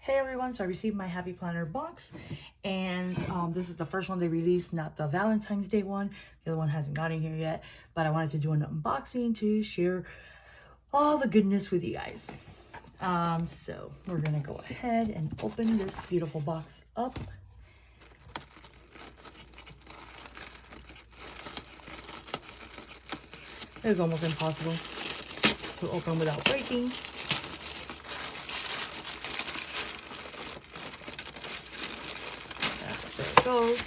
Hey everyone, so I received my Happy Planner box, and this is the first one they released, not the Valentine's Day one. The other one hasn't gotten here yet, but I wanted to do an unboxing to share all the goodness with you guys. So we're gonna go ahead and open this beautiful box up. It's almost impossible to open without breaking. There it goes.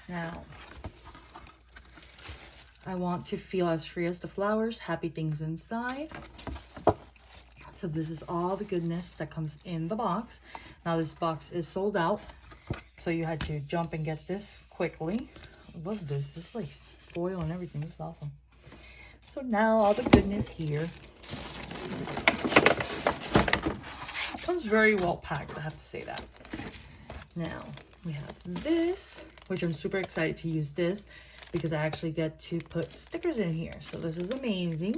Now, I want to feel as free as the flowers, happy things inside. So this is all the goodness that comes in the box. Now this box is sold out, so you had to jump and get this quickly. I love this. It's like foil and everything. It's awesome. So now all the goodness here. It comes very well packed, I have to say that. Now we have this, which I'm super excited to use this because I actually get to put stickers in here. So this is amazing.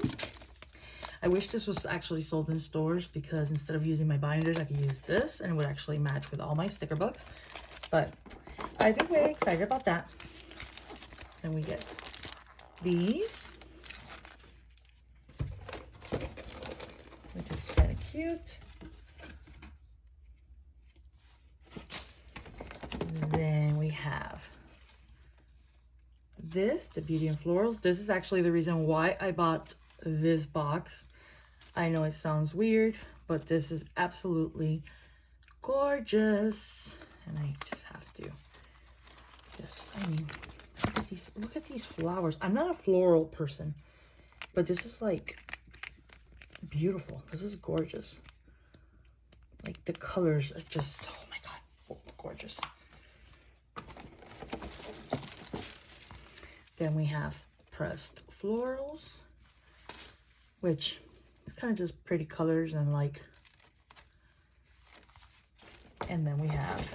I wish this was actually sold in stores because instead of using my binders, I could use this and it would actually match with all my sticker books. But I think we're excited about that. Then we get these, which is kind of cute. Then we have this, the Beauty and Florals. This is actually the reason why I bought this box. I know it sounds weird, but this is absolutely gorgeous. And I just have to I mean, look at these flowers. I'm not a floral person, but this is like beautiful. This is gorgeous. Like the colors are just, oh my God, gorgeous. Then we have pressed florals, which is kind of just pretty colors and like, and then we have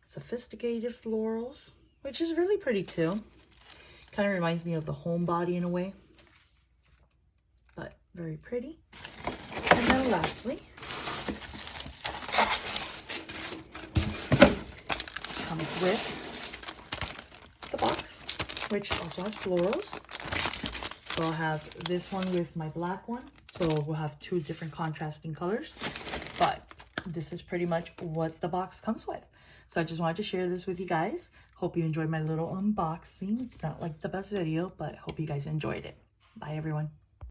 sophisticated florals, which is really pretty too. Kind of reminds me of the homebody in a way, but very pretty. And then lastly, comes with the box, which also has florals. So I'll have this one with my black one. So we'll have two different contrasting colors, but this is pretty much what the box comes with. So I just wanted to share this with you guys. Hope you enjoyed my little unboxing. It's not like the best video, but hope you guys enjoyed it. Bye everyone.